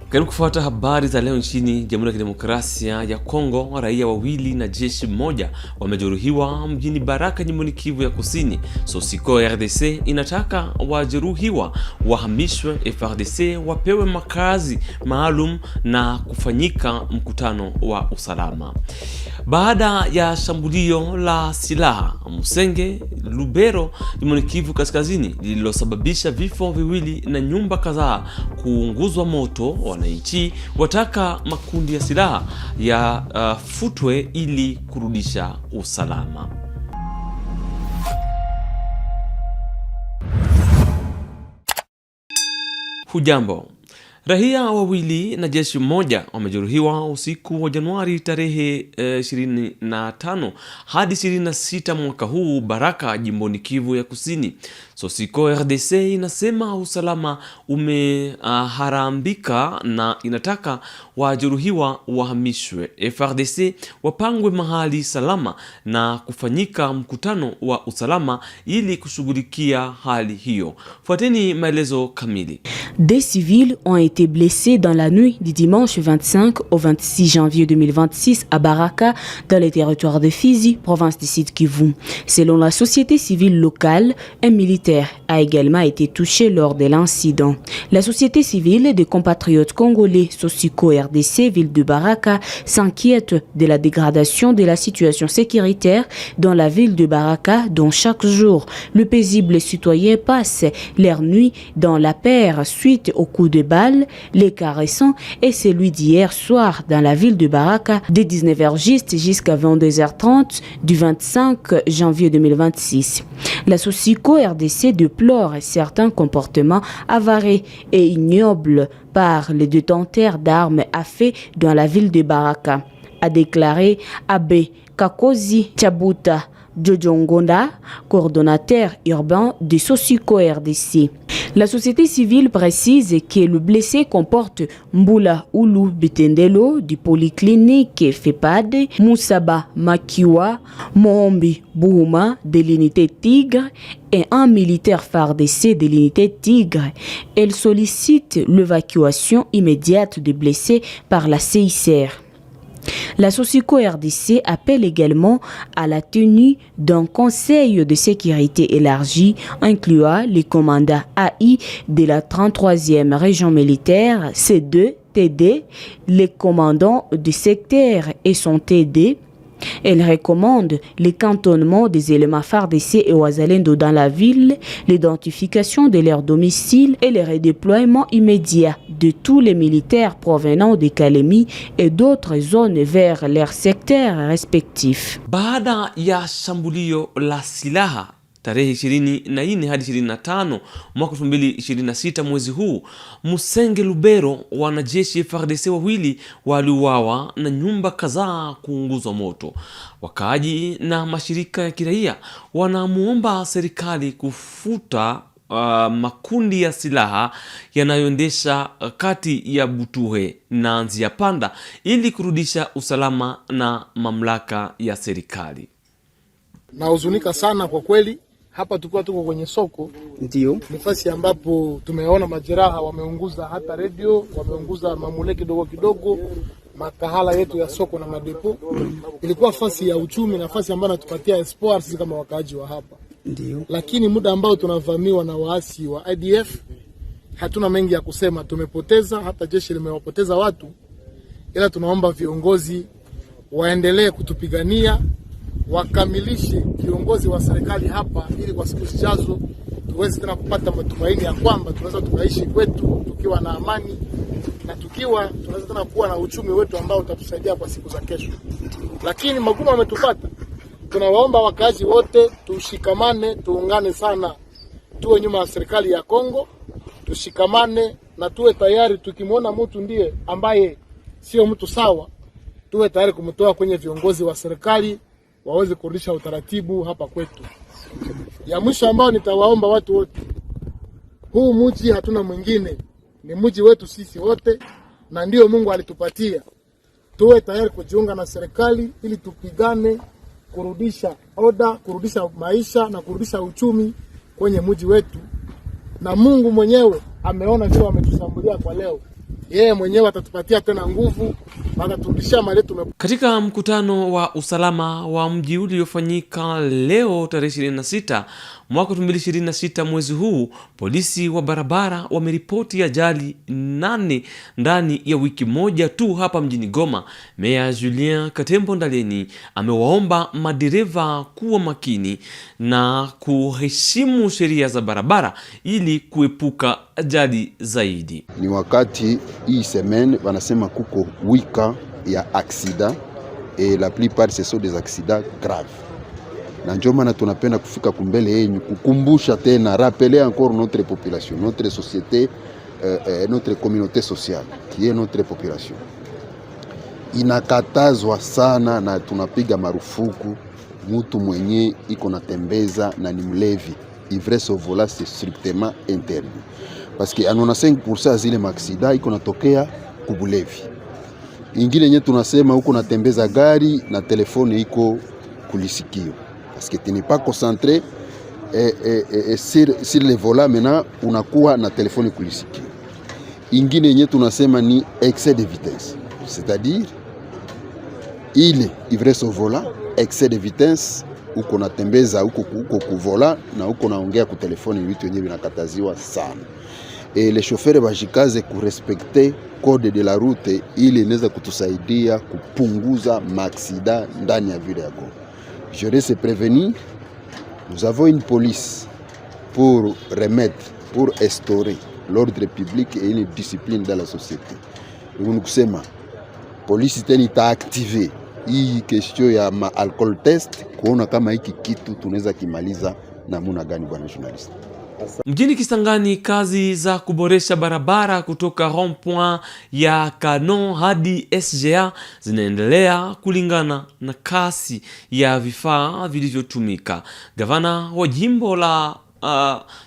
Karibu kufuata habari za leo. Nchini Jamhuri ya Kidemokrasia ya Kongo, raia wawili na jeshi mmoja wamejeruhiwa mjini Baraka, jimboni Kivu ya Kusini. Sosiko RDC inataka wajeruhiwa wahamishwe FARDC, wapewe makazi maalum na kufanyika mkutano wa usalama. Baada ya shambulio la silaha Musenge, Lubero, jimboni Kivu Kaskazini lililosababisha vifo viwili na nyumba kadhaa kuunguzwa moto, wananchi wataka makundi ya silaha yafutwe ili kurudisha usalama. Hujambo. Raia wawili na jeshi mmoja wamejeruhiwa usiku wa Januari tarehe 25 hadi 26 mwaka huu Baraka, jimboni Kivu ya Kusini. Sosiko RDC inasema usalama umeharambika na inataka wajeruhiwa wahamishwe FARDC, wapangwe mahali salama na kufanyika mkutano wa usalama ili kushughulikia hali hiyo. Fuateni maelezo kamili. Des civils ont été blessés dans la nuit du dimanche 25 au 26 janvier 2026 à Baraka, dans les territoires de Fizi, province du Sud Kivu. Selon la société civile locale, un militaire a également été touché lors de l'incident. La société civile des compatriotes congolais Sosiko RDC, ville de Baraka, s'inquiète de la dégradation de la situation sécuritaire dans la ville de Baraka, dont chaque jour, le paisible citoyen passe leur nuit dans la paire suite aux coups de balle. Les cas récents est celui d'hier soir dans la ville de Baraka, de 19h jusqu'à 22h30 du 25 janvier 2026. La Sosiko RDC déplore certains comportements avarés et ignobles par les détenteurs d'armes à feu dans la ville de Baraka, a déclaré Abe Kakozi Chabuta Djojongonda, coordonnateur urbain de Sosiko RDC. La société civile précise que le blessé comporte Mbula Oulu Betendelo du polyclinique FEPAD, Moussaba Makiwa, Mohombi Bouma de l'unité Tigre et un militaire FARDC de l'unité Tigre. Elle sollicite l'évacuation immédiate des blessés par la CICR. La Sosiko RDC appelle également à la tenue d'un conseil de sécurité élargi incluant les commandants AI de la 33e région militaire, C2, TD, les commandants du secteur et son TD. Elle recommande le cantonnement des éléments FARDC et Ouazalendo dans la ville, l'identification de leur domicile et le redéploiement immédiat de tous les militaires provenant de Kalemi et d'autres zones vers leurs secteurs respectifs. Baada ya shambulio la silaha tarehe 24 hadi 25 mwaka 2026 mwezi huu, Musenge, Lubero, wanajeshi FARDC wawili waliuawa na nyumba kadhaa kuunguzwa moto. Wakaaji na mashirika ya kiraia wanamuomba serikali kufuta makundi ya silaha yanayoendesha kati ya Butuhe na Nzia Panda ili kurudisha usalama na mamlaka ya serikali. Nahuzunika sana kwa kweli. Hapa tuko kwenye soko, ndio nafasi ambapo tumeona majeraha, wameunguza hata radio, wameunguza mamule kidogo kidogo, makahala yetu ya soko na madepo. Ilikuwa nafasi ya uchumi, nafasi ambayo natupatia espoir sisi kama wakaaji wa hapa. Ndio. Lakini muda ambao tunavamiwa na waasi wa IDF, hatuna mengi ya kusema. Tumepoteza, hata jeshi limewapoteza watu. Ila tunaomba viongozi waendelee kutupigania, wakamilishe kiongozi wa serikali hapa, ili kwa siku zijazo tuweze tena kupata matumaini ya kwamba tunaweza tukaishi kwetu tukiwa na amani, na tukiwa tunaweza tena kuwa na uchumi wetu ambao utatusaidia kwa siku za kesho. Lakini magumu yametupata. Tunawaomba wakazi wote tushikamane, tuungane sana, tuwe nyuma ya serikali ya Kongo, tushikamane na tuwe tayari, tukimwona mtu ndiye ambaye sio mtu sawa, tuwe tayari kumtoa kwenye viongozi wa serikali waweze kurudisha utaratibu hapa kwetu. Ya mwisho ambao nitawaomba watu wote, huu mji hatuna mwingine, ni mji wetu sisi wote na ndio Mungu alitupatia. Tuwe tayari kujiunga na serikali ili tupigane kurudisha oda, kurudisha maisha na kurudisha uchumi kwenye mji wetu. Na Mungu mwenyewe ameona vile wametushambulia kwa leo. yeye mwenyewe atatupatia tena nguvu, ataturudishia mali yetu. Katika mkutano wa usalama wa mji uliofanyika leo tarehe 26 mwaka 2026 mwezi huu, polisi wa barabara wameripoti ajali 8 ndani ya wiki moja tu hapa mjini Goma. Meya Julien Katembo Ndaleni amewaomba madereva kuwa makini na kuheshimu sheria za barabara ili kuepuka ajali zaidi. Ni wakati hii semaine wanasema kuko wika ya accident et la plupart ce sont des accidents graves. Na ndio maana tunapenda kufika kumbele yenu kukumbusha tena, rappeler encore notre population, notre société, notre communauté sociale qui est notre population. Inakatazwa sana na tunapiga marufuku mtu mwenye iko natembeza na ni mlevi. Ivresse au volant c'est strictement interdit. Parce que anona 5% zile maksida iko natokea kubulevi. Ingine yenye tunasema huko natembeza gari na telefone iko kulisikio. Parce que tu n'es pas concentré sur le volant, maintenant unakuwa na telefone kulisikio. Ingine yenye tunasema ni excès de vitesse. C'est-à-dire ile ivresse au volant, excès de vitesse, uko natembeza uko kuvola na uko naongea ku telefone, vitu yenyewe vinakataziwa sana. Et les chauffeurs bajikaze kurespecter code de la route ili inaweza kutusaidia kupunguza maaksida ndani ya ville yako. Je reste prévenir, nous avons une police pour remettre, pour instaurer l'ordre public et une discipline dans la société. Nous kusema police tena itaactiver hii question ya alcool test kuona kama hiki kitu tunaweza kimaliza namna gani, bwana journalist. Mjini Kisangani, kazi za kuboresha barabara kutoka rond-point ya Canon hadi SGA zinaendelea kulingana na kasi ya vifaa vilivyotumika. Gavana wa jimbo la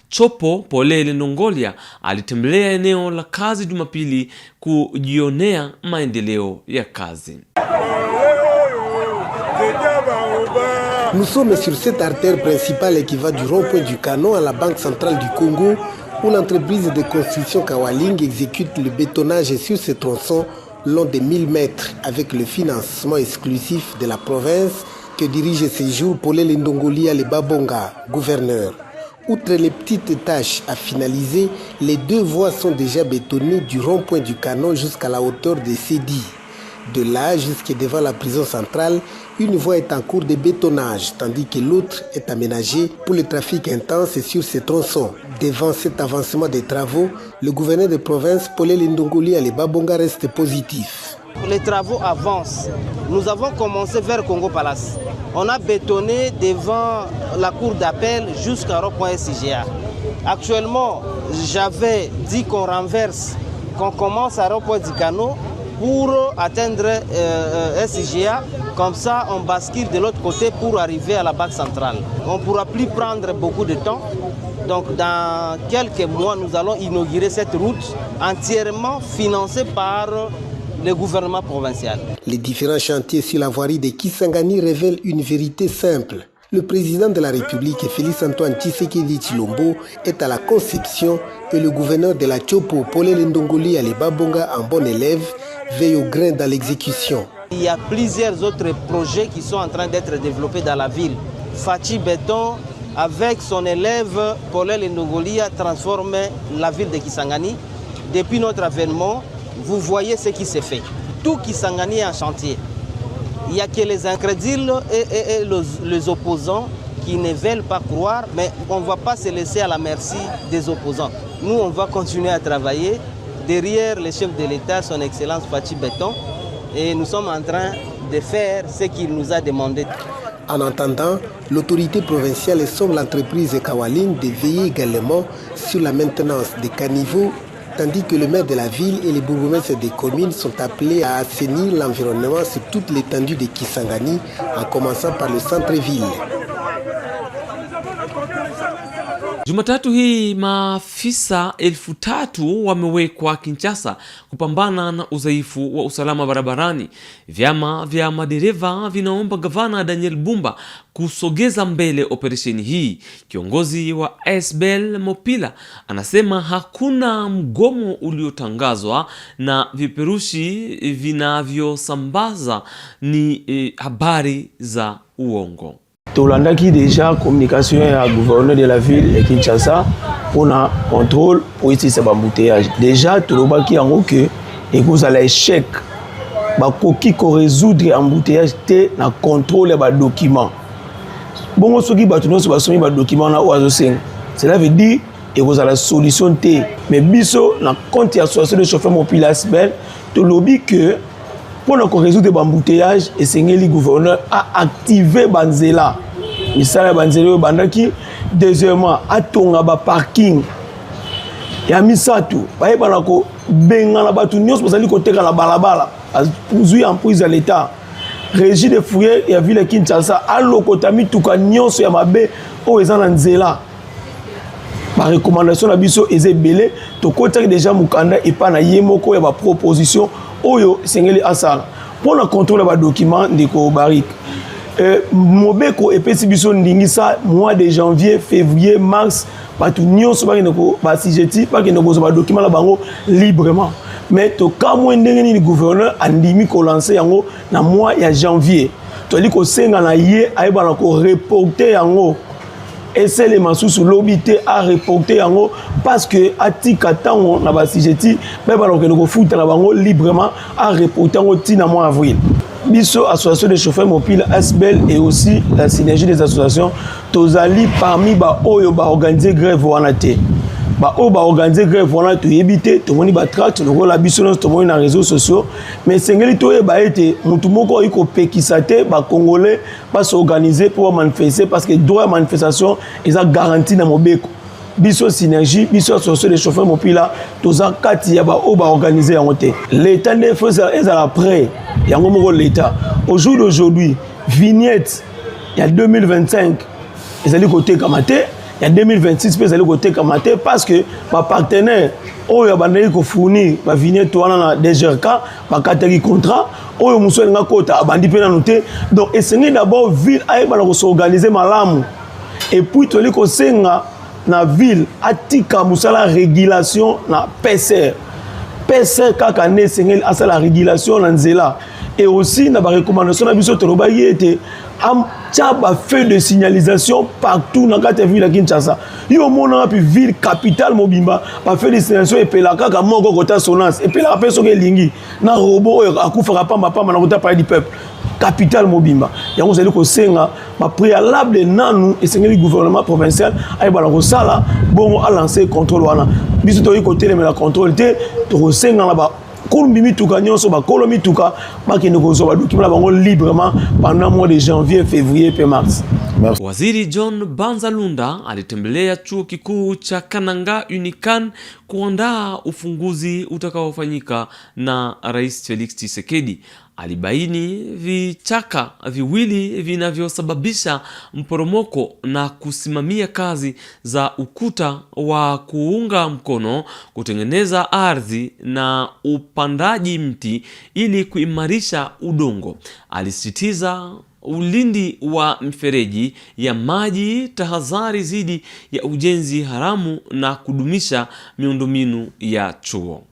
Chopo Polele Ndongolia alitembelea eneo la kazi Jumapili kujionea maendeleo ya kazi. Nous sommes sur cette artère principale qui va du rond-point du Canon à la Banque centrale du Congo, où l'entreprise de construction Kawaling exécute le bétonnage sur ce tronçon long de 1000 mètres avec le financement exclusif de la province que dirige ces jours Polele Ndongolia le Babonga, gouverneur. Outre les petites tâches à finaliser, les 2 voies sont déjà bétonnées du rond-point du Canon jusqu'à la hauteur de Sédi. De là jusqu'à devant la prison centrale, une voie est en cours de bétonnage, tandis que l'autre est aménagée pour le trafic intense sur ces tronçons. Devant cet avancement des travaux, le gouverneur de province, Polele Ndongolia le Babonga, reste positif. Les travaux avancent. Nous avons commencé vers Congo Palace. On a bétonné devant la cour d'appel jusqu'à rond-point SGA. Actuellement, j'avais dit qu'on renverse, qu'on commence à rond-point du Canon pour atteindre SGA. Comme ça, on bascule de l'autre côté pour arriver à la Banque centrale. On ne pourra plus prendre beaucoup de temps. Donc, dans quelques mois, nous allons inaugurer cette route entièrement financée par le gouvernement provincial. Les différents chantiers sur la voirie de Kisangani révèlent une vérité simple. Le président de la République, Félix Antoine Tshisekedi Tshilombo, est à la conception et le gouverneur de la Chopo, Polele Ndongolia le Babonga, en bon élève, veille au grain dans l'exécution. Il y a plusieurs autres projets qui sont en train d'être développés dans la ville. Fachi Béton, avec son élève Polele Ndongolia, transforme la ville de Kisangani. Depuis notre avènement, vous voyez ce qui s'est fait. Tout Kisangani est en chantier. Il n'y a que les incrédules et les opposants qui ne veulent pas croire, mais on ne va pas se laisser à la merci des opposants. Nous, on va continuer à travailler derrière le chef de l'État, son Excellence Fachi Béton, et nous sommes en train de faire ce qu'il nous a demandé. En attendant, l'autorité provinciale somme l'entreprise Kawaling de veiller également sur la maintenance des caniveaux, tandis que le maire de la ville et les bourgmestres des communes sont appelés à assainir l'environnement sur toute l'étendue de Kisangani, en commençant par le centre-ville. Jumatatu hii maafisa 3,000 wamewekwa Kinshasa kupambana na udhaifu wa usalama barabarani. Vyama vya madereva vinaomba gavana Daniel Bumba kusogeza mbele operesheni hii. Kiongozi wa ASBL Mopila anasema hakuna mgomo uliotangazwa na viperushi vinavyosambaza ni habari za uongo. Tolandaki déjà communication à gouverneur de la ville de Kinshasa pour un contrôle pour ici c'est embouteillage. Déjà tolobaki yango que et vous allez échec ba koki ko résoudre embouteillage té na contrôle ba document. Bon soki ba tuno ba somi ba document na oazo sing. Cela veut dire et vous allez solution té. Mais biso na compte association de chauffeurs mobile ASBL tolobi que pour nous résoudre l'embouteillage, le gouverneur a activé Banzela. Misala Banzela bandaki deuxièmement atonga ba parking. Ya misatu, ba banako benga na batu nyos bazali koteka na balabala. Azui en prise à l'état. Régie de fourrière ya ville Kinshasa alokota mituka nyos ya mabe o ezana nzela. Par recommandation na biso ezebele to kotaki déjà mukanda et pas na yemoko ya ba proposition oyo sengeli asala pour le contrôle ba document ndeko barik mobeko epesi biso ndingisa mois de janvier février mars batu nyonso ba ndeko ba sijeti ba ndeko zo ba document la bango librement mais to kamwe ndenge ni gouverneur andimi ko lancer yango na mois ya janvier to li ko senga na ye ayeba na ko reporter yango et c'est les masusu l'obité à reporter yango parce que atika tango na ba sijeti ba baloko ko futa na bango librement à reporter yango tina mois avril. Biso association des chauffeurs mobiles ASBL et aussi la synergie des associations tozali parmi ba oyo ba organiser grève wana te. Ba o ba organiser grève wana to yebité to moni ba tract no la biso no to moni na réseaux sociaux mais sengeli to e ba été mutu moko iko pekisa te ba congolais ba s'organiser pour manifester parce que droit de manifestation ils a garanti na mobeko biso synergie biso association des chauffeurs mopila toza kati ya ba o ba organiser yango te. L'état ne fait ça est à la près yango moko l'état au jour d'aujourd'hui vignette il y a 2025 ils allaient côté kamate. Il y a 2026 peut aller côté Kamate parce que ma partenaire oyo bandeli ko fournir ba vignette wana na DGRK ba kateli contrat oyo muso nga kota bandi pe na noter donc essayer d'abord ville ay ba ko s'organiser malamu et puis to li ko senga na ville atika musala régulation na PCR kaka ne sengel asa la régulation na nzela et aussi na ba recommandation na biso to ba yete am tchaba feu de signalisation partout dans la ville de Kinshasa. Yo mona puis ville capitale mobimba ba feu de signalisation et pelaka ka moko kota sonance et puis la personne ke lingi na robot akufaka pamba na kota pa du peuple capitale mobimba. Yango zeli ko senga ba préalable nanu et sengeli gouvernement provincial ay bala ko sala bon a lancer contrôle wana. Biso to ko télé mais la contrôle te to senga la ba Kolombimi tuka nyonso ba kolomi tuka ba kende ko zo ba document bango librement pendant mois de janvier, février et mars. Merci. Waziri John Banzalunda alitembelea chuo kikuu cha Kananga Unikan kuandaa ufunguzi utakaofanyika na Rais Felix Tshisekedi. Alibaini vichaka viwili vinavyosababisha mporomoko na kusimamia kazi za ukuta wa kuunga mkono kutengeneza ardhi na upandaji mti ili kuimarisha udongo. Alisisitiza ulindi wa mfereji ya maji, tahadhari zidi ya ujenzi haramu na kudumisha miundombinu ya chuo.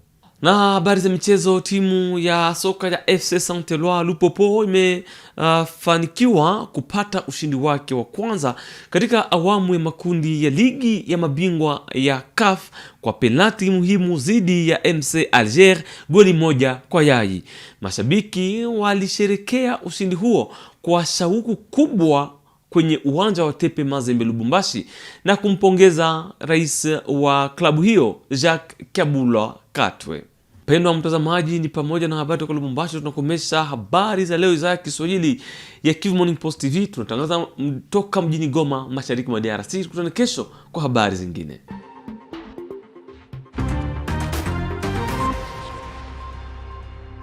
Na habari za michezo, timu ya soka ya FC Saint Eloi Lupopo imefanikiwa kupata ushindi wake wa kwanza katika awamu ya makundi ya ligi ya mabingwa ya CAF kwa penalti muhimu zidi ya MC Alger goli 1-0. Mashabiki walisherekea ushindi huo kwa shauku kubwa kwenye uwanja wa Tepe Mazembe Lubumbashi na kumpongeza rais wa klabu hiyo Jacques Kabula Katwe. Pendwa mtazamaji, ni pamoja na habari kutoka Lubumbashi. Tunakomesha habari za leo za Kiswahili ya Kivu Morning Post TV. Tunatangaza kutoka mjini Goma, mashariki mwa DRC. Tukutane kesho kwa habari zingine.